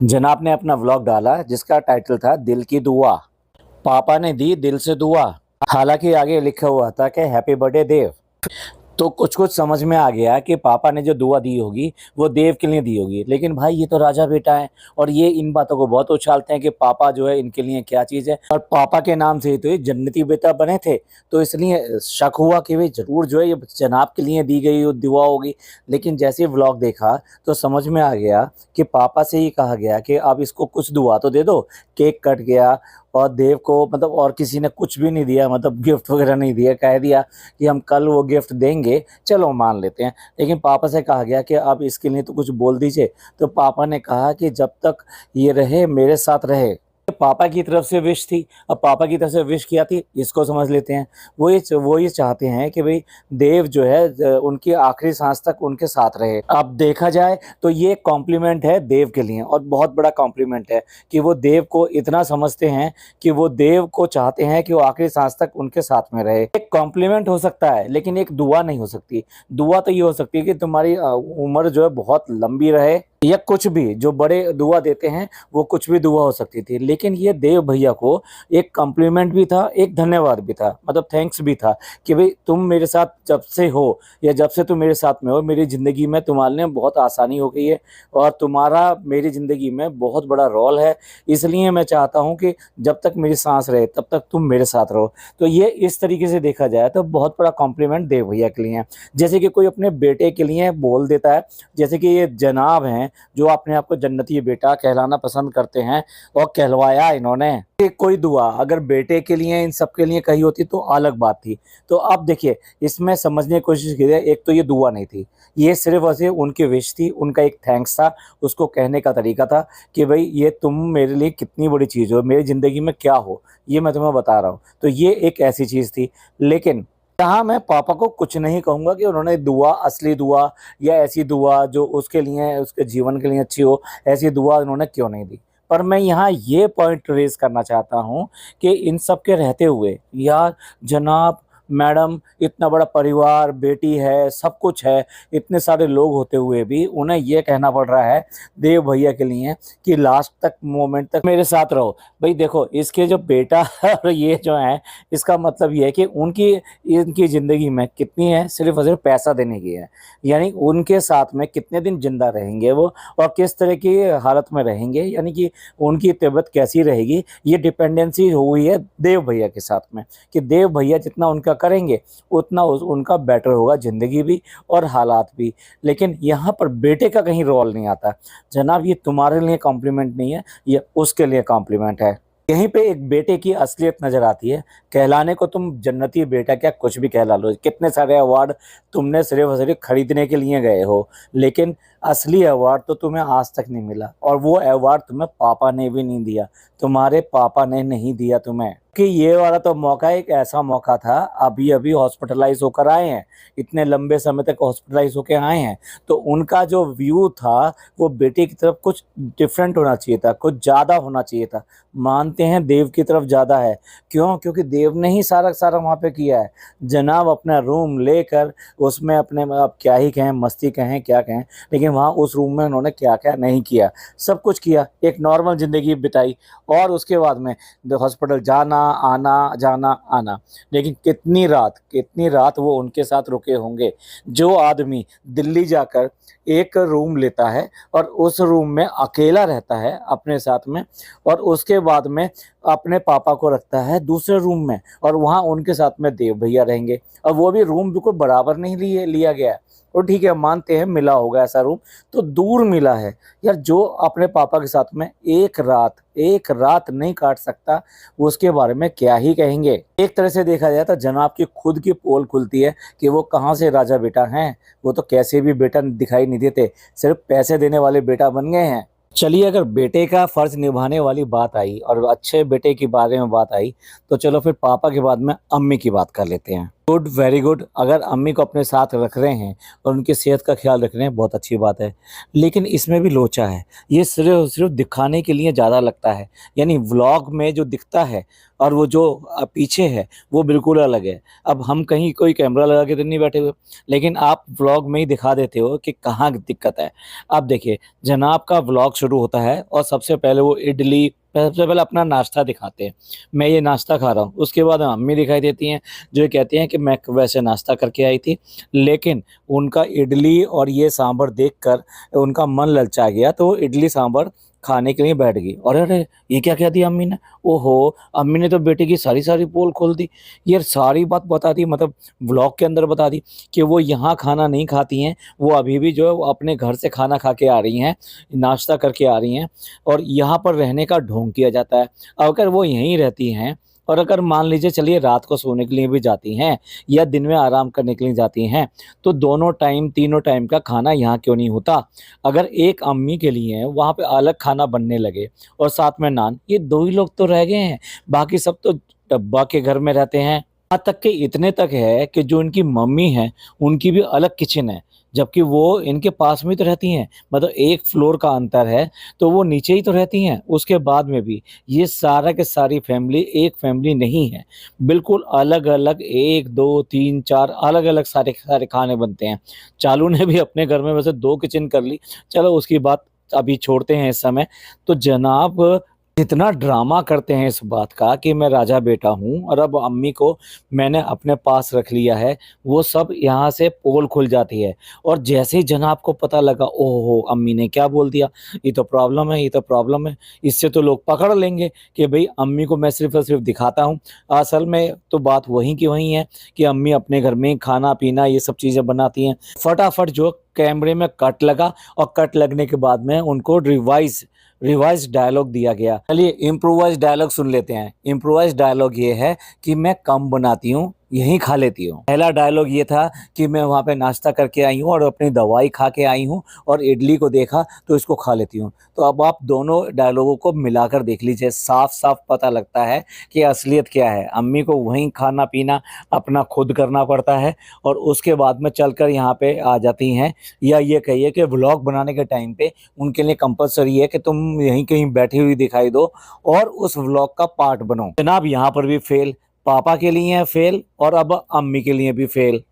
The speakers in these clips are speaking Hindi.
जनाब ने अपना व्लॉग डाला जिसका टाइटल था दिल की दुआ। पापा ने दी दिल से दुआ। हालांकि आगे लिखा हुआ था कि हैप्पी बर्थडे देव। तो कुछ कुछ समझ में आ गया कि पापा ने जो दुआ दी होगी वो देव के लिए दी होगी, लेकिन भाई ये तो राजा बेटा है और ये इन बातों को बहुत उछालते हैं कि पापा जो है इनके लिए क्या चीज़ है, और पापा के नाम से ही तो ये जन्नती बेटा बने थे। तो इसलिए शक हुआ कि भाई जरूर जो है ये जनाब के लिए दी गई दुआ होगी। लेकिन जैसे व्लॉग देखा तो समझ में आ गया कि पापा से ही कहा गया कि आप इसको कुछ दुआ तो दे दो। केक कट गया और देव को मतलब और किसी ने कुछ भी नहीं दिया, मतलब गिफ्ट वगैरह नहीं दिया, कह दिया कि हम कल वो गिफ्ट देंगे, चलो मान लेते हैं। लेकिन पापा से कहा गया कि आप इसके लिए तो कुछ बोल दीजिए। तो पापा ने कहा कि जब तक ये रहे मेरे साथ रहे। पापा की तरफ से विश थी। अब पापा की तरफ से विश किया थी, इसको समझ लेते हैं। वो ये चाहते हैं कि भाई देव जो है उनकी आखिरी सांस तक उनके साथ रहे। अब देखा जाए तो ये कॉम्प्लीमेंट है देव के लिए और बहुत बड़ा कॉम्प्लीमेंट है कि वो देव को इतना समझते हैं कि वो देव को चाहते हैं कि वो आखिरी सांस तक उनके साथ में रहे। एक कॉम्प्लीमेंट हो सकता है लेकिन एक दुआ नहीं हो सकती। दुआ तो ये हो सकती है कि तुम्हारी उम्र जो है बहुत लंबी रहे, या कुछ भी जो बड़े दुआ देते हैं वो कुछ भी दुआ हो सकती थी। लेकिन ये देव भैया को एक कॉम्प्लीमेंट भी था, एक धन्यवाद भी था, मतलब थैंक्स भी था कि भाई तुम मेरे साथ जब से हो या जब से तुम मेरे साथ में हो, मेरी ज़िंदगी में तुम्हारे लिए बहुत आसानी हो गई है और तुम्हारा मेरी ज़िंदगी में बहुत बड़ा रोल है। इसलिए मैं चाहता हूँ कि जब तक मेरी सांस रहे तब तक तुम मेरे साथ रहो। तो ये इस तरीके से देखा जाए तो बहुत बड़ा कॉम्प्लीमेंट देव भैया के लिए है। जैसे कि कोई अपने बेटे के लिए बोल देता है, जैसे कि ये जनाब हैं जो अपने आप को जन्नती बेटा कहलाना पसंद करते हैं और कहलवाया इन्होंने। कोई दुआ अगर बेटे के लिए इन सब के लिए कही होती तो अलग बात थी। तो अब देखिए इसमें समझने की कोशिश कीजिए, एक तो ये दुआ नहीं थी, ये सिर्फ और सिर्फ उनकी विश थी, उनका एक थैंक्स था, उसको कहने का तरीका था कि भाई ये तुम मेरे लिए कितनी बड़ी चीज़ हो, मेरी ज़िंदगी में क्या हो, ये मैं तुम्हें बता रहा हूँ। तो ये एक ऐसी चीज़ थी। लेकिन यहाँ मैं पापा को कुछ नहीं कहूँगा कि उन्होंने दुआ, असली दुआ या ऐसी दुआ जो उसके लिए उसके जीवन के लिए अच्छी हो, ऐसी दुआ उन्होंने क्यों नहीं दी। पर मैं यहाँ ये पॉइंट रेज़ करना चाहता हूँ कि इन सब के रहते हुए यार जनाब, मैडम, इतना बड़ा परिवार, बेटी है, सब कुछ है, इतने सारे लोग होते हुए भी उन्हें ये कहना पड़ रहा है देव भैया के लिए कि लास्ट तक मोमेंट तक मेरे साथ रहो। भाई देखो इसके जो बेटा और ये जो है, इसका मतलब ये है कि उनकी इनकी ज़िंदगी में कितनी है, सिर्फ और सिर्फ पैसा देने की है। यानी उनके साथ में कितने दिन जिंदा रहेंगे वो और किस तरह की हालत में रहेंगे, यानी कि उनकी तबीयत कैसी रहेगी, ये डिपेंडेंसी हुई है देव भैया के साथ में कि देव भैया जितना उनका करेंगे उतना उनका बेटर होगा ज़िंदगी भी और हालात भी। लेकिन यहाँ पर बेटे का कहीं रोल नहीं आता। जनाब ये तुम्हारे लिए कॉम्प्लीमेंट नहीं है, ये उसके लिए कॉम्प्लीमेंट है। यहीं पे एक बेटे की असलियत नज़र आती है। कहलाने को तुम जन्नती बेटा क्या कुछ भी कहला लो, कितने सारे अवार्ड तुमने सिर्फ और सिर्फ खरीदने के लिए गए हो, लेकिन असली अवार्ड तो तुम्हें आज तक नहीं मिला और वो अवार्ड तुम्हें पापा ने भी नहीं दिया, तुम्हारे पापा ने नहीं दिया तुम्हें। कि ये वाला तो मौका एक ऐसा मौका था, अभी अभी हॉस्पिटलाइज होकर आए हैं, इतने लंबे समय तक हॉस्पिटलाइज होकर आए हैं, तो उनका जो व्यू था वो बेटे की तरफ कुछ डिफरेंट होना चाहिए था, कुछ ज़्यादा होना चाहिए था। मानते हैं देव की तरफ ज़्यादा है, क्यों? क्योंकि देव ने ही सारा सारा वहाँ पे किया है। जनाब अपना रूम लेकर उसमें अपने आप क्या ही कहें, मस्ती कहें क्या कहें, लेकिन वहाँ उस रूम में उन्होंने क्या क्या नहीं किया, सब कुछ किया, एक नॉर्मल ज़िंदगी बिताई और उसके बाद में हॉस्पिटल जाना आना जाना आना। लेकिन कितनी रात वो उनके साथ रुके होंगे। जो आदमी दिल्ली जाकर एक रूम लेता है और उस रूम में अकेला रहता है अपने साथ में और उसके बाद में अपने पापा को रखता है दूसरे रूम में और वहाँ उनके साथ में देव भैया रहेंगे, और वो भी रूम बिल्कुल बराबर नहीं लिया गया है। और ठीक है मानते हैं मिला होगा ऐसा रूम, तो दूर मिला है। यार जो अपने पापा के साथ में एक रात नहीं काट सकता, वो उसके बारे में क्या ही कहेंगे। एक तरह से देखा जाए तो जनाब की खुद की पोल खुलती है कि वो कहाँ से राजा बेटा हैं, वो तो कैसे भी बेटा दिखाई नहीं देते, सिर्फ पैसे देने वाले बेटा बन गए हैं। चलिए अगर बेटे का फर्ज निभाने वाली बात आई और अच्छे बेटे के बारे में बात आई, तो चलो फिर पापा के बाद में अम्मी की बात कर लेते हैं। Good, very good. अगर अम्मी को अपने साथ रख रहे हैं और उनकी सेहत का ख्याल रख रहे हैं, बहुत अच्छी बात है। लेकिन इसमें भी लोचा है। ये सिर्फ़ सिर्फ़ दिखाने के लिए ज़्यादा लगता है। यानी व्लॉग में जो दिखता है और वो जो पीछे है, वो बिल्कुल अलग है। अब हम कहीं कोई कैमरा लगा के तो नहीं बैठे हुए, लेकिन आप व्लॉग में ही दिखा देते हो कि कहाँ दिक्कत है। अब देखिए, जनाब का व्लॉग शुरू होता है और सबसे पहले वो इडली, सबसे पहले अपना नाश्ता दिखाते हैं। मैं ये नाश्ता खा रहा हूँ। उसके बाद अम्मी दिखाई देती हैं, जो ये कहती हैं कि मैं वैसे नाश्ता करके आई थी, लेकिन उनका इडली और ये सांभर देखकर उनका मन ललचा गया, तो वो इडली सांभर खाने के लिए बैठ गई। अरे, अरे! ये क्या कह दिया अम्मी ने? ओहो! अम्मी ने तो बेटे की सारी-सारी पोल खोल दी। ये सारी बात बता दी, मतलब व्लॉग के अंदर बता दी कि वो यहाँ खाना नहीं खाती हैं, वो अभी भी जो है वो अपने घर से खाना खा के आ रही हैं, नाश्ता करके आ रही हैं और यहाँ पर रहने का ढोंग किया जाता है। अगर वो यहीं रहती हैं और अगर मान लीजिए चलिए रात को सोने के लिए भी जाती हैं या दिन में आराम करने के लिए जाती हैं, तो दोनों टाइम, तीनों टाइम का खाना यहाँ क्यों नहीं होता? अगर एक अम्मी के लिए वहाँ पे अलग खाना बनने लगे और साथ में नान, ये 2 ही लोग तो रह गए हैं, बाकी सब तो डब्बा के घर में रहते हैं। यहाँ तक कि इतने तक है कि जो इनकी मम्मी हैं, उनकी भी अलग किचन है, जबकि वो इनके पास में ही तो रहती हैं। मतलब 1 फ्लोर का अंतर है, तो वो नीचे ही तो रहती हैं। उसके बाद में भी ये सारा के सारी फैमिली एक फैमिली नहीं है। बिल्कुल अलग-अलग 1, 2, 3, 4 अलग-अलग सारे के सारे खाने बनते हैं। चालू ने भी अपने घर में वैसे 2 किचन कर ली, चलो उसकी बात अभी छोड़ते हैं इस समय। तो जनाब इतना ड्रामा करते हैं इस बात का कि मैं राजा बेटा हूँ और अब अम्मी को मैंने अपने पास रख लिया है, वो सब यहाँ से पोल खुल जाती है। और जैसे ही जनाब को पता लगा, ओहो! अम्मी ने क्या बोल दिया, ये तो प्रॉब्लम है, ये तो प्रॉब्लम है। इससे तो लोग पकड़ लेंगे कि भई अम्मी को मैं सिर्फ़ और सिर्फ़ दिखाता हूँ। असल में तो बात वहीं की वहीं है कि अम्मी अपने घर में खाना-पीना ये सब चीज़ें बनाती हैं। फटाफट जो कैमरे में कट लगा और कट लगने के बाद में उनको रिवाइज़ डायलॉग दिया गया। चलिए इम्प्रोवाइज़ डायलॉग सुन लेते हैं। इम्प्रोवाइज़ डायलॉग ये है कि मैं कम बनाती हूँ, यहीं खा लेती हूँ। पहला डायलॉग ये था कि मैं वहाँ पे नाश्ता करके आई हूँ और अपनी दवाई खा के आई हूँ और इडली को देखा तो इसको खा लेती हूँ। तो अब आप दोनों डायलॉगों को मिलाकर देख लीजिए, साफ-साफ पता लगता है कि असलियत क्या है। अम्मी को वहीं खाना-पीना अपना खुद करना पड़ता है और उसके बाद में चलकर यहाँ पे आ जाती हैं, या ये कहिए कि व्लॉग बनाने के टाइम पे उनके लिए कंपल्सरी है कि तुम यहीं कहीं बैठी हुई दिखाई दो और उस व्लॉग का पार्ट बनो। जनाब यहाँ पर भी फेल, पापा के लिए है फेल और अब अम्मी के लिए भी फेल।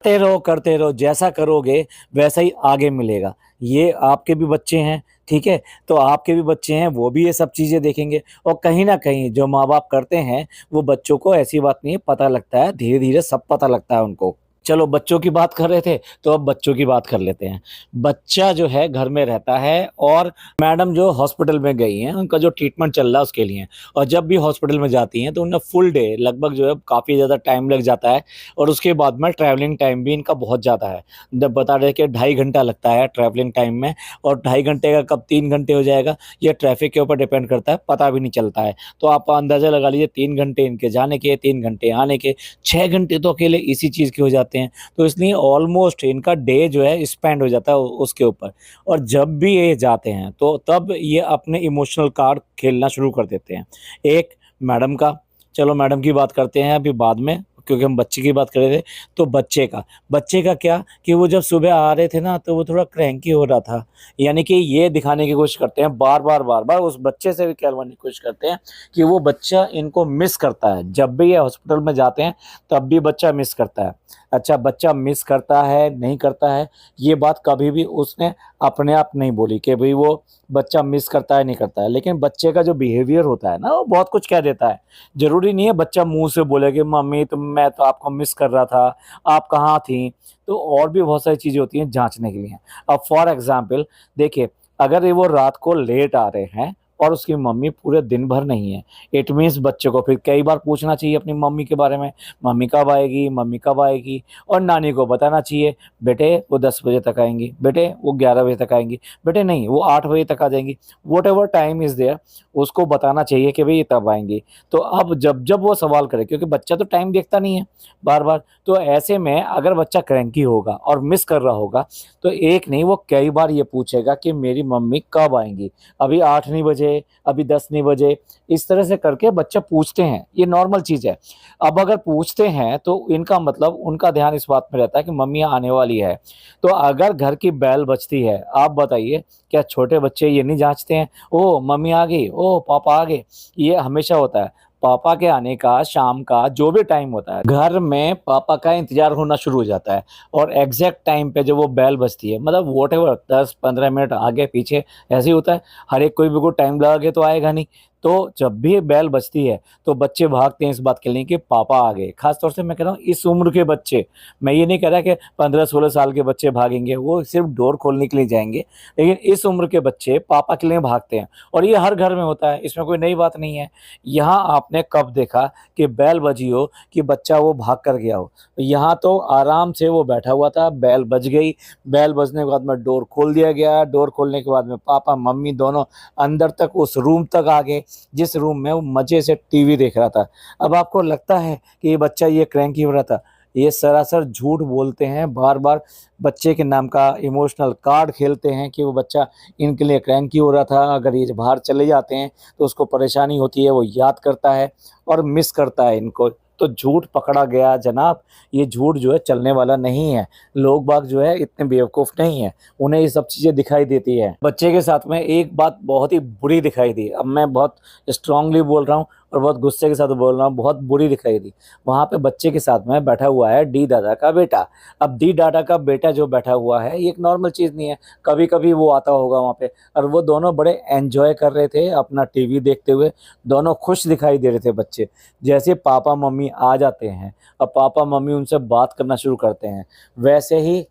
करते रहो, जैसा करोगे वैसा ही आगे मिलेगा। ये आपके भी बच्चे हैं, ठीक है? तो आपके भी बच्चे हैं, वो भी ये सब चीज़ें देखेंगे और कहीं न कहीं जो माँ-बाप करते हैं, वो बच्चों को ऐसी बात नहीं है, पता लगता है, धीरे-धीरे सब पता लगता है उनको। चलो बच्चों की बात कर रहे थे, तो अब बच्चों की बात कर लेते हैं। बच्चा जो है घर में रहता है और मैडम जो हॉस्पिटल में गई हैं, उनका जो ट्रीटमेंट चल रहा है उसके लिए, और जब भी हॉस्पिटल में जाती हैं तो उन्हें फुल डे लगभग जो है काफ़ी ज़्यादा टाइम लग जाता है और उसके बाद में ट्रैवलिंग टाइम भी इनका बहुत ज़्यादा है। जब बता रहे हैं कि 2.5 घंटा लगता है ट्रैवलिंग टाइम में और 2.5 घंटे का कब 3 घंटे हो जाएगा, ये ट्रैफ़िक के ऊपर डिपेंड करता है, पता भी नहीं चलता है। तो आप अंदाज़ा लगा लीजिए 3 घंटे इनके जाने के, 3 घंटे आने के, 6 घंटे तो अकेले इसी चीज़ के हो जाते हैं। तो इसलिए ऑलमोस्ट इनका डे जो है स्पेंड हो जाता है उसके ऊपर। और जब भी ये जाते हैं तो तब ये अपने इमोशनल कार्ड खेलना शुरू कर देते हैं। एक मैडम का, चलो मैडम की बात करते हैं अभी बाद में, क्योंकि हम बच्चे की बात कर रहे थे। तो बच्चे का क्या कि वो जब सुबह आ रहे थे ना तो वो थोड़ा क्रैंकी हो रहा था। यानी कि ये दिखाने की कोशिश करते हैं बार-बार उस बच्चे से भी कहलवाने की कोशिश करते हैं कि वो बच्चा इनको मिस करता है। जब भी ये हॉस्पिटल में जाते हैं तब भी बच्चा मिस करता है। अच्छा, बच्चा मिस करता है, नहीं करता है, ये बात कभी भी उसने अपने आप नहीं बोली कि भई वो बच्चा मिस करता है, नहीं करता है। लेकिन बच्चे का जो बिहेवियर होता है ना, वो बहुत कुछ कह देता है। ज़रूरी नहीं है बच्चा मुँह से बोले कि मम्मी मैं तो आपको मिस कर रहा था, आप कहाँ थीं? तो और भी बहुत सारी चीज़ें होती हैं जाँचने के लिए। अब फॉर एग्ज़ाम्पल देखिए, अगर ये वो रात को लेट आ रहे हैं और उसकी मम्मी पूरे दिन भर नहीं है, इट मीन्स बच्चे को फिर कई बार पूछना चाहिए अपनी मम्मी के बारे में, मम्मी कब आएगी, मम्मी कब आएगी? और नानी को बताना चाहिए, बेटे वो 10 बजे तक आएँगी, बेटे वो 11 बजे तक आएँगी, बेटे नहीं वो 8 बजे तक आ जाएँगी। व्हाटएवर टाइम इज़ देयर, उसको बताना चाहिए कि भई ये तब आएँगी। तो अब जब वो सवाल करे, क्योंकि बच्चा तो टाइम देखता नहीं है बार-बार, तो ऐसे में अगर बच्चा क्रैंकी होगा और मिस कर रहा होगा, तो एक नहीं वो कई बार ये पूछेगा कि मेरी मम्मी कब आएँगी? अभी 8 नहीं बजे बजे, अभी 10 नहीं बजे, इस तरह से करके बच्चे पूछते हैं, ये नॉर्मल चीज़ है। अब अगर पूछते हैं तो इनका मतलब उनका ध्यान इस बात में रहता है कि मम्मी आने वाली है। तो अगर घर की बेल बजती है, आप बताइए क्या छोटे बच्चे ये नहीं जाँचते हैं, ओह! मम्मी आ गई, ओह! पापा आ गए। ये हमेशा होता है। पापा के आने का, शाम का जो भी टाइम होता है, घर में पापा का इंतज़ार होना शुरू हो जाता है और एग्ज़ैक्ट टाइम पे जब वो बेल बजती है, मतलब व्हाटएवर 10-15 मिनट आगे पीछे ऐसे ही होता है। हर एक कोई भी को टाइम लगा के तो आएगा नहीं। तो जब भी बेल बजती है, तो बच्चे भागते हैं इस बात के लिए कि पापा आ गए। ख़ास तौर से मैं कह रहा हूँ इस उम्र के बच्चे, मैं ये नहीं कह रहा कि 15-16 साल के बच्चे भागेंगे, वो सिर्फ़ डोर खोलने के लिए जाएँगे। लेकिन इस उम्र के बच्चे पापा के लिए भागते हैं और ये हर घर में होता है, इसमें कोई नई बात नहीं है। यहाँ आपने कब देखा कि बेल बजी हो कि बच्चा वो भाग कर गया हो? यहाँ तो आराम से वो बैठा हुआ था, बेल बज गई, बेल बजने के बाद में डोर खोल दिया गया, डोर खोलने के बाद में पापा, मम्मी दोनों अंदर तक उस रूम तक आ गए, जिस रूम में वो मज़े से टीवी देख रहा था। अब आपको लगता है कि ये बच्चा ये क्रैंकी हो रहा था? ये सरासर झूठ बोलते हैं, बार-बार बच्चे के नाम का इमोशनल कार्ड खेलते हैं कि वो बच्चा इनके लिए क्रैंकी हो रहा था, अगर ये बाहर चले जाते हैं तो उसको परेशानी होती है, वो याद करता है और मिस करता है इनको। तो झूठ पकड़ा गया जनाब, ये झूठ जो है चलने वाला नहीं है। लोग बाग जो है इतने बेवकूफ़ नहीं हैं, उन्हें ये सब चीज़ें दिखाई देती है। बच्चे के साथ में एक बात बहुत ही बुरी दिखाई दी, अब मैं बहुत स्ट्रॉन्गली बोल रहा हूँ और बहुत गुस्से के साथ बोल रहा हूँ, बहुत बुरी दिखाई दी। वहाँ पे बच्चे के साथ में बैठा हुआ है डी दादा का बेटा। अब डी दादा का बेटा जो बैठा हुआ है, ये एक नॉर्मल चीज़ नहीं है, कभी-कभी वो आता होगा वहाँ पे और वो दोनों बड़े एन्जॉय कर रहे थे अपना टीवी देखते हुए, दोनों खुश दिखाई दे रहे थे बच्चे। जैसे पापा-मम्मी आ जाते हैं और पापा-मम्मी उनसे बात करना शुरू करते हैं, वैसे ही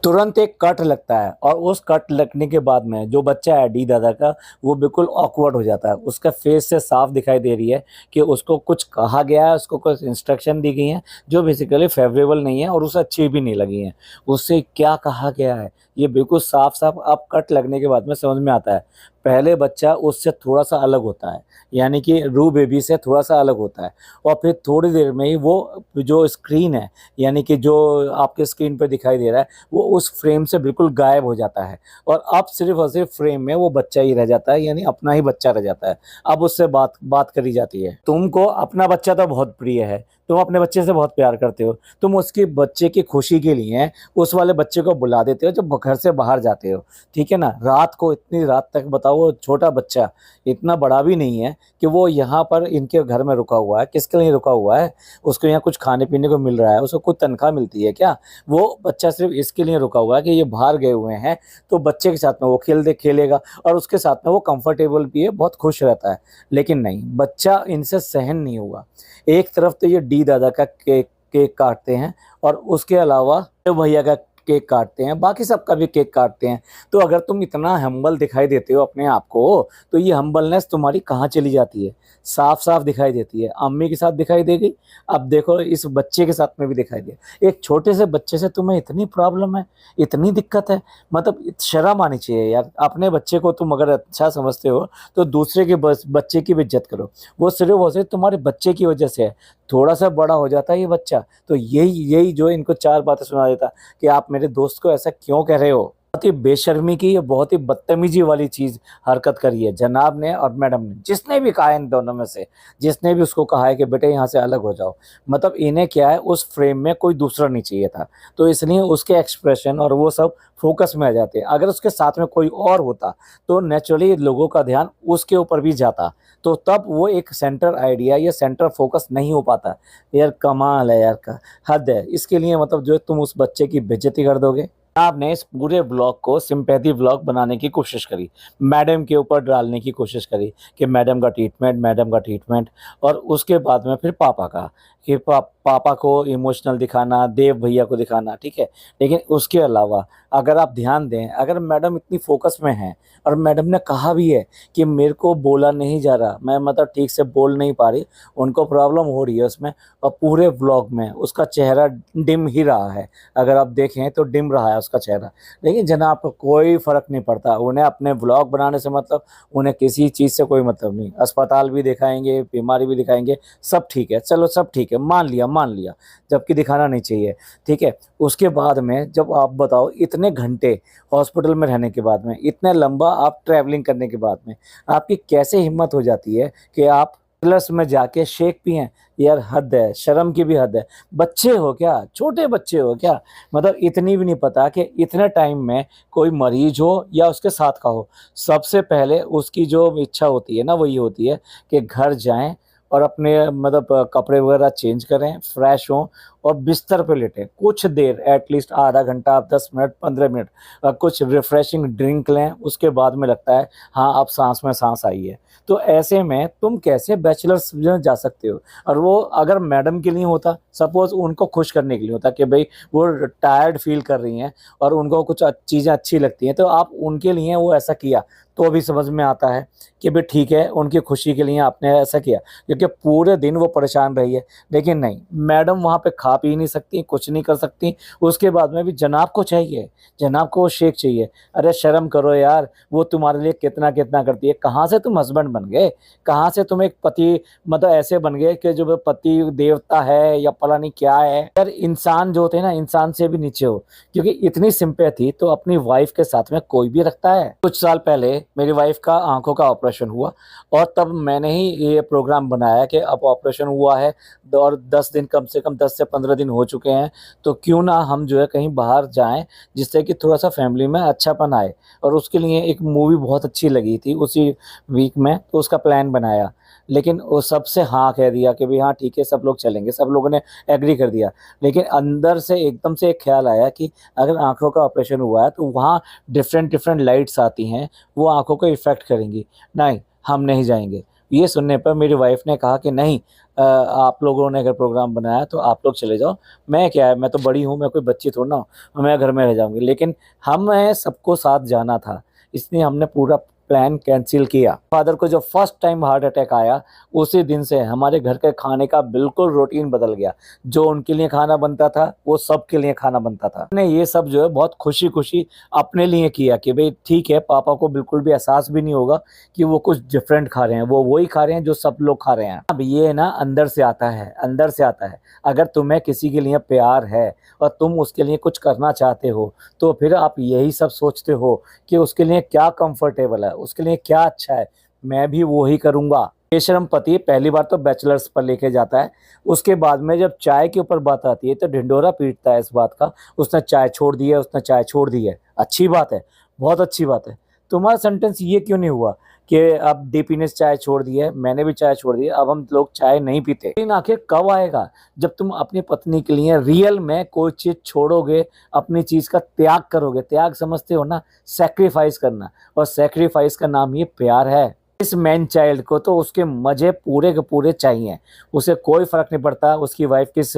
तुरंत एक कट लगता है और उस कट लगने के बाद में जो बच्चा है डी दादा का, वो बिल्कुल ऑकवर्ड हो जाता है। उसका फेस से साफ दिखाई दे रही है कि उसको कुछ कहा गया है, उसको कुछ इंस्ट्रक्शन दी गई हैं, जो बेसिकली फ़ेवरेबल नहीं है और उसे अच्छी भी नहीं लगी हैं। उससे क्या कहा गया है, ये बिल्कुल साफ-साफ अब कट लगने के बाद में समझ में आता है। पहले बच्चा उससे थोड़ा-सा अलग होता है, यानी कि रू बेबी से थोड़ा-सा अलग होता है और फिर थोड़ी देर में ही वो जो स्क्रीन है, यानी कि जो आपके स्क्रीन पे दिखाई दे रहा है, वो उस फ्रेम से बिल्कुल गायब हो जाता है और अब सिर्फ़ और सिर्फ़ फ्रेम में वो बच्चा ही रह जाता है, यानी अपना ही बच्चा रह जाता है। अब उससे बात बात करी जाती है। तुमको अपना बच्चा तो बहुत प्रिय है, तुम अपने बच्चे से बहुत प्यार करते हो, तुम उसके बच्चे की खुशी के लिए उस वाले बच्चे को बुला देते हो जब घर से बाहर जाते हो, ठीक है ना? रात को इतनी रात तक बताओ वो छोटा बच्चा, इतना बड़ा भी नहीं है कि वो यहाँ पर इनके घर में रुका हुआ है, किसके लिए रुका हुआ है? उसको यहाँ कुछ खाने-पीने को मिल रहा है, उसको कुछ तनख्वाह मिलती है क्या? वो बच्चा सिर्फ़ इसके लिए रुका हुआ है कि ये बाहर गए हुए हैं, तो बच्चे के साथ में वो खेलेगा और उसके साथ में वो कंफर्टेबल भी है, बहुत खुश रहता है। लेकिन नहीं, बच्चा इनसे सहन नहीं हुआ। एक तरफ तो ये डी दादा का केक केक काटते हैं और उसके अलावा तो भैया का केक काटते हैं, बाकी सबका भी केक काटते हैं। तो अगर तुम इतना हम्बल दिखाई देते हो अपने आप को, तो ये हम्बलनेस तुम्हारी कहाँ चली जाती है? साफ-साफ दिखाई देती है। अम्मी के साथ दिखाई देगी, अब देखो इस बच्चे के साथ में भी दिखाई दे। एक छोटे से बच्चे से तुम्हें इतनी प्रॉब्लम है, इतनी दिक्कत है, मतलब शर्म आनी चाहिए यार। अपने बच्चे को तुम अगर अच्छा समझते हो, तो दूसरे के बच्चे की भी इज़्ज़त करो। वो सिर्फ़ और सिर्फ़ तुम्हारे बच्चे की वजह से है। थोड़ा-सा बड़ा हो जाता है ये बच्चा, तो यही यही जो इनको 4 बातें सुना देता कि आप मेरे दोस्त को ऐसा क्यों कह रहे हो? बहुत ही बेशर्मी की, ये बहुत ही बदतमीज़ी वाली चीज़ हरकत करी है जनाब ने और मैडम ने। जिसने भी कहा है इन दोनों में से, जिसने भी उसको कहा है कि बेटे यहाँ से अलग हो जाओ, मतलब इन्हें क्या है उस फ्रेम में कोई दूसरा नहीं चाहिए था। तो इसलिए उसके एक्सप्रेशन और वो सब फ़ोकस में आ जाते हैं। अगर उसके साथ में कोई और होता, तो नेचुरली लोगों का ध्यान उसके ऊपर भी जाता। तो तब वो एक सेंटर आइडिया या सेंटर फ़ोकस नहीं हो पाता। यार कमाल है यार का हद है। इसके लिए मतलब जो है तुम उस बच्चे की बेइज़्ज़ती कर दोगे। आपने इस पूरे व्लॉग को सिम्पैथी व्लॉग बनाने की कोशिश करी, मैडम के ऊपर डालने की कोशिश करी कि मैडम का ट्रीटमेंट और उसके बाद में फिर पापा का कि पापा को इमोशनल दिखाना, देव भैया को दिखाना, ठीक है। लेकिन उसके अलावा अगर आप ध्यान दें, अगर मैडम इतनी फ़ोकस में हैं और मैडम ने कहा भी है कि मेरे को बोला नहीं जा रहा, मैं मतलब ठीक से बोल नहीं पा रही, उनको प्रॉब्लम हो रही है उसमें और पूरे व्लॉग में उसका चेहरा डिम ही रहा है। अगर आप देखें तो डिम रहा है उसका चेहरा। लेकिन जनाब को कोई फ़र्क नहीं पड़ता, उन्हें अपने व्लॉग बनाने से मतलब, उन्हें किसी चीज़ से कोई मतलब नहीं। अस्पताल भी दिखाएँगे, बीमारी भी दिखाएँगे, सब ठीक है, चलो सब ठीक है, मान लिया, जबकि दिखाना नहीं चाहिए, ठीक है। उसके बाद में जब आप बताओ इतने घंटे हॉस्पिटल में रहने के बाद में, इतना लंबा आप ट्रैवलिंग करने के बाद में, आपकी कैसे हिम्मत हो जाती है कि आप प्लस में जाके शेक पिएँ? यार हद है, शर्म की भी हद है। बच्चे हो क्या? छोटे बच्चे हो क्या? मतलब इतनी भी नहीं पता कि इतने टाइम में कोई मरीज़ हो या उसके साथ का हो, सबसे पहले उसकी जो इच्छा होती है ना, वो ये होती है कि घर जाएँ और अपने मतलब कपड़े वगैरह चेंज करें, फ्रेश हों और बिस्तर पे लेटें। कुछ देर एटलीस्ट आधा घंटा, 10 मिनट, 15 मिनट कुछ रिफ्रेशिंग ड्रिंक लें, उसके बाद में लगता है हाँ, अब साँस में साँस आई है। तो ऐसे में तुम कैसे बैचलर्स में जा सकते हो? और वो अगर मैडम के लिए होता, सपोज़ उनको खुश करने के लिए होता कि भई वो टायर्ड फ़ील कर रही हैं और उनको कुछ चीज़ें अच्छी लगती हैं, तो आप उनके लिए वो ऐसा किया, तो भी समझ में आता है कि भई ठीक है, उनकी खुशी के लिए आपने ऐसा किया, क्योंकि पूरे दिन वो परेशान रही है। लेकिन नहीं, मैडम वहाँ पे खा पी नहीं सकती, कुछ नहीं कर सकती, उसके बाद में भी जनाब को चाहिए, जनाब को वो शेक चाहिए। अरे शर्म करो यार, वो तुम्हारे लिए कितना-कितना करती है, कहाँ से तुम हस्बैंड बन गए? कहाँ से तुम एक पति मतलब ऐसे बन गए कि जो पति देवता है या पता नहीं क्या है। यार इंसान जो होते हैं ना, इंसान से भी नीचे हो, क्योंकि इतनी सिम्पैथी तो अपनी वाइफ़ के साथ में कोई भी रखता है। कुछ साल पहले मेरी वाइफ़ का आँखों का ऑपरेशन हुआ और तब मैंने ही ये प्रोग्राम बनाया कि अब ऑपरेशन हुआ है और 10 दिन, कम से कम 10 से 15 दिन हो चुके हैं, तो क्यों ना हम जो है कहीं बाहर जाएँ, जिससे कि थोड़ा-सा फैमिली में अच्छापन आए। और उसके लिए एक मूवी बहुत अच्छी लगी थी उसी वीक में, तो उसका प्लान बनाया। लेकिन वो सबसे हाँ कह दिया कि भई हाँ ठीक है, सब लोग चलेंगे, सब लोगों ने एग्री कर दिया। लेकिन अंदर से एकदम से एक ख़्याल आया कि अगर आँखों का ऑपरेशन हुआ है, तो वहाँ डिफ़रेंट लाइट्स आती हैं, वो आँखों को इफ़ेक्ट करेंगी। नहीं, हम नहीं जाएँगे। ये सुनने पर मेरी वाइफ़ ने कहा कि नहीं, आप लोगों ने अगर प्रोग्राम बनाया तो आप लोग चले जाओ। मैं क्या है, मैं तो बड़ी हूँ, मैं कोई बच्ची थोड़ी ना हूँ, मैं घर में रह जाऊँगी। लेकिन हमें सबको साथ जाना था, इसलिए हमने पूरा प्लान कैंसल किया। फादर को जब फर्स्ट टाइम हार्ट अटैक आया, उसी दिन से हमारे घर के खाने का बिल्कुल रूटीन बदल गया। जो उनके लिए खाना बनता था, वो सबके लिए खाना बनता था। हमने ये सब जो है बहुत खुशी-खुशी अपने लिए किया कि भई ठीक है, पापा को बिल्कुल भी एहसास भी नहीं होगा कि वो कुछ डिफरेंट खा रहे हैं, वो वही खा रहे हैं जो सब लोग खा रहे हैं। अब ये ना अंदर से आता है, अंदर से आता है। अगर तुम्हें किसी के लिए प्यार है और तुम उसके लिए कुछ करना चाहते हो, तो फिर आप यही सब सोचते हो कि उसके लिए क्या कंफर्टेबल है, उसके लिए क्या अच्छा है, मैं भी वो ही करूँगा। बेशर्म पति पहली बार तो बैचलर्स पर लेके जाता है, उसके बाद में जब चाय के ऊपर बात आती है तो ढिंढोरा पीटता है इस बात का, उसने चाय छोड़ दी है, उसने चाय छोड़ दी है। अच्छी बात है, बहुत अच्छी बात है। तुम्हारा सेंटेंस ये क्यों नहीं हुआ कि अब डीपी ने चाय छोड़ दी है, मैंने भी चाय छोड़ दी है, अब हम लोग चाय नहीं पीते। लेकिन आखिर कब आएगा जब तुम अपनी पत्नी के लिए रियल में कोई चीज़ छोड़ोगे, अपनी चीज़ का त्याग करोगे। त्याग समझते हो ना? सैक्रिफाइस करना, और सैक्रिफाइस का नाम ही प्यार है। इस मैन चाइल्ड को तो उसके मज़े पूरे के पूरे चाहिए। उसे कोई फ़र्क नहीं पड़ता उसकी वाइफ़ किस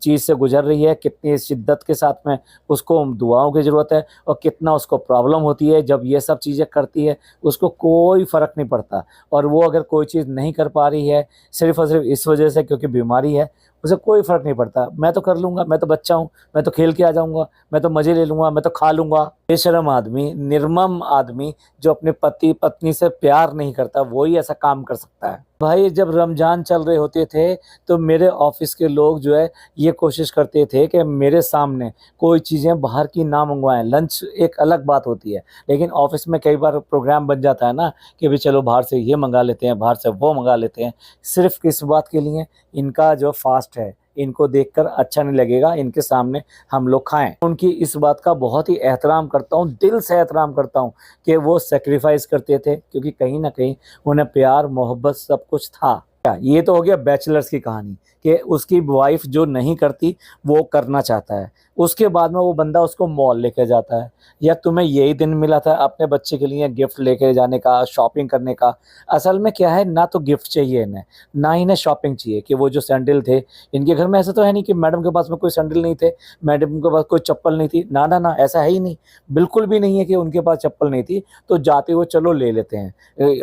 चीज़ से गुज़र रही है, कितनी शिद्दत के साथ में उसको दुआओं की ज़रूरत है और कितना उसको प्रॉब्लम होती है जब ये सब चीज़ें करती है, उसको कोई फ़र्क नहीं पड़ता। और वो अगर कोई चीज़ नहीं कर पा रही है सिर्फ़ और सिर्फ़ इस वजह से क्योंकि बीमारी है, उसे कोई फ़र्क नहीं पड़ता। मैं तो कर लूँगा, मैं तो बच्चा हूँ, मैं तो खेल के आ जाऊँगा, मैं तो मज़े ले लूँगा, मैं तो खा लूँगा। बेशर्म आदमी, निर्मम आदमी जो अपने पति-पत्नी से प्यार नहीं करता, वो ही ऐसा काम कर सकता है। भाई जब रमज़ान चल रहे होते थे, तो मेरे ऑफ़िस के लोग जो है ये कोशिश करते थे कि मेरे सामने कोई चीज़ें बाहर की ना मँगवाएँ। लंच एक अलग बात होती है, लेकिन ऑफ़िस में कई बार प्रोग्राम बन जाता है ना कि भई चलो बाहर से ये मँगा लेते हैं, बाहर से वो मँगा लेते हैं। सिर्फ़ किस बात के लिए? इनका जो फ़ास्ट है, इनको देखकर अच्छा नहीं लगेगा, इनके सामने हम लोग खाएँ। उनकी इस बात का बहुत ही एहतराम करता हूँ, दिल से एहतराम करता हूँ कि वो सैक्रिफ़ाइस करते थे, क्योंकि कहीं न कहीं उन्हें प्यार, मोहब्बत सब कुछ था। ये तो हो गया बैचलर्स की कहानी कि उसकी वाइफ़ जो नहीं करती, वो करना चाहता है। उसके बाद में वो बंदा उसको मॉल लेके जाता है, या तुम्हें यही दिन मिला था अपने बच्चे के लिए गिफ्ट लेके जाने का, शॉपिंग करने का। असल में क्या है, ना तो गिफ्ट चाहिए इन्हें, ना ही इन्हें शॉपिंग चाहिए कि वो जो सैंडल थे, इनके घर में ऐसा तो है नहीं कि मैडम के पास में कोई सैंडल नहीं थे, मैडम के पास कोई चप्पल नहीं थी। ना, ना, ना, ऐसा है ही नहीं। बिल्कुल भी नहीं है कि उनके पास चप्पल नहीं थी, तो जाते हुए चलो ले लेते हैं।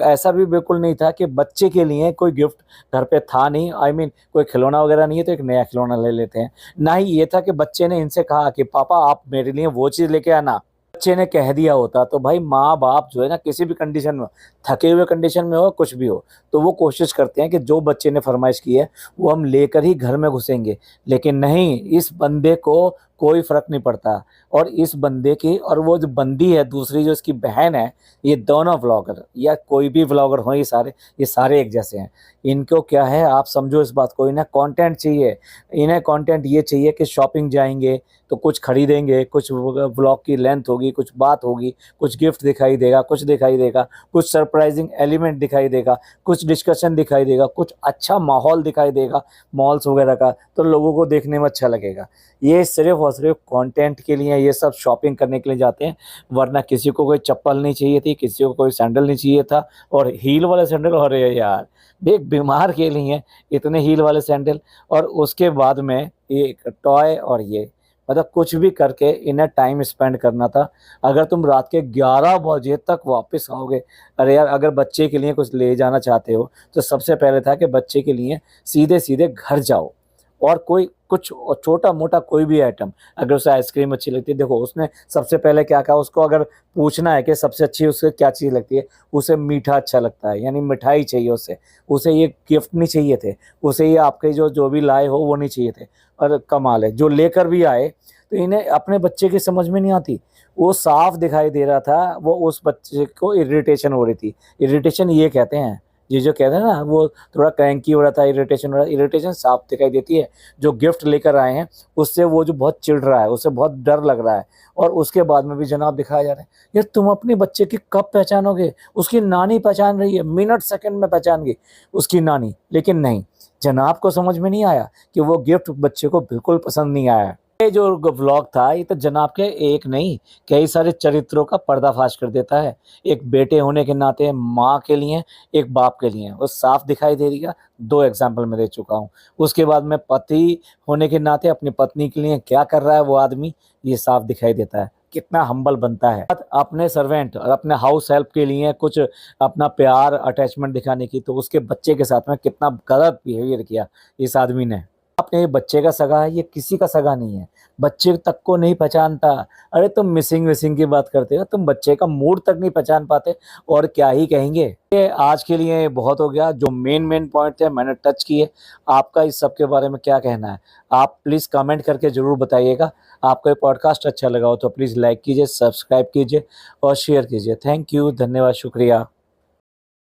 ऐसा भी बिल्कुल नहीं था कि बच्चे के लिए कोई गिफ्ट घर पे था नहीं, कोई खिलौना वगैरह नहीं है तो एक नया खिलौना ले लेते हैं। ना ही ये था कि बच्चे ने इनसे से कहा कि पापा आप मेरे लिए वो चीज़ लेके आना, बच्चे ने कह दिया होता तो भाई माँ बाप जो है ना किसी भी कंडीशन में, थके हुए कंडीशन में हो कुछ भी हो, तो वो कोशिश करते हैं कि जो बच्चे ने फरमाइश की है वो हम लेकर ही घर में घुसेंगे। लेकिन नहीं, इस बंदे को कोई फर्क नहीं पड़ता। और इस बंदे की और वो जो बंदी है दूसरी जो इसकी बहन है, ये दोनों व्लॉगर या कोई भी व्लॉगर हो, ये सारे एक जैसे हैं। इनको क्या है, आप समझो इस बात को, इन्हें कंटेंट चाहिए। इन्हें कंटेंट ये चाहिए कि शॉपिंग जाएंगे तो कुछ खरीदेंगे, कुछ व्लॉग की लेंथ होगी, कुछ बात होगी, कुछ गिफ्ट दिखाई देगा, कुछ दिखाई देगा, कुछ सरप्राइजिंग एलिमेंट दिखाई देगा, कुछ डिस्कशन दिखाई देगा, कुछ अच्छा माहौल दिखाई देगा मॉल्स वगैरह का, तो लोगों को देखने में अच्छा लगेगा। ये सिर्फ और सिर्फ कंटेंट के लिए, ये सब शॉपिंग करने के लिए जाते हैं। वरना किसी को कोई चप्पल नहीं चाहिए थी, किसी को कोई सैंडल नहीं चाहिए था। और हील वाले सैंडल, अरे यार, एक बीमार के लिए इतने हील वाले सैंडल, और उसके बाद में ये एक टॉय, और ये मतलब कुछ भी करके इन्हें टाइम स्पेंड करना था। अगर तुम रात के 11 बजे तक वापस आओगे, अरे यार, अगर बच्चे के लिए कुछ ले जाना चाहते हो तो सबसे पहले था कि बच्चे के लिए सीधे सीधे घर जाओ, और कोई कुछ छोटा मोटा कोई भी आइटम, अगर उसे आइसक्रीम अच्छी लगती है, देखो उसने सबसे पहले क्या कहा, उसको अगर पूछना है कि सबसे अच्छी उससे क्या चीज़ लगती है, उसे मीठा अच्छा लगता है, यानी मिठाई चाहिए उसे ये गिफ्ट नहीं चाहिए थे, उसे ये आपके जो जो भी लाए हो वो नहीं चाहिए थे। और कमाल है, जो लेकर भी आए तो इन्हें अपने बच्चे की समझ में नहीं आती। वो साफ दिखाई दे रहा था, वो उस बच्चे को इरिटेशन हो रही थी। इरिटेशन ये कहते हैं, ये जो कहते हैं ना, वो थोड़ा क्रैंकी हो रहा था, इरिटेशन हो रहा है, इरिटेशन साफ दिखाई देती है। जो गिफ्ट लेकर आए हैं उससे वो जो बहुत चिढ़ रहा है, उसे बहुत डर लग रहा है, और उसके बाद में भी जनाब दिखाया जा रहा है। यार तुम अपने बच्चे की कब पहचानोगे? उसकी नानी पहचान रही है, मिनट सेकंड में पहचान गई उसकी नानी, लेकिन नहीं, जनाब को समझ में नहीं आया कि वो गिफ्ट बच्चे को बिल्कुल पसंद नहीं आया। ये जो व्लॉग था, ये तो जनाब के एक नहीं, कई सारे चरित्रों का पर्दाफाश कर देता है। एक बेटे होने के नाते, माँ के लिए, एक बाप के लिए, वो साफ दिखाई दे रही है। 2 एग्जाम्पल मैं दे चुका हूँ। उसके बाद में पति होने के नाते अपनी पत्नी के लिए क्या कर रहा है वो आदमी, ये साफ दिखाई देता है, कितना हम्बल बनता है। अपने सर्वेंट और अपने हाउस हेल्प के लिए कुछ अपना प्यार अटैचमेंट दिखाने की, तो उसके बच्चे के साथ में कितना गलत बिहेवियर किया इस आदमी ने। अपने बच्चे का सगा है, ये किसी का सगा नहीं है, बच्चे तक को नहीं पहचानता। अरे तुम मिसिंग विसिंग की बात करते हो, तुम बच्चे का मूड तक नहीं पहचान पाते, और क्या ही कहेंगे। ये आज के लिए बहुत हो गया, जो मेन पॉइंट थे मैंने टच किए। आपका इस सब के बारे में क्या कहना है, आप प्लीज़ कमेंट करके ज़रूर बताइएगा। आपको ये पॉडकास्ट अच्छा लगा हो तो प्लीज़ लाइक कीजिए, सब्सक्राइब कीजिए और शेयर कीजिए। थैंक यू, धन्यवाद, शुक्रिया।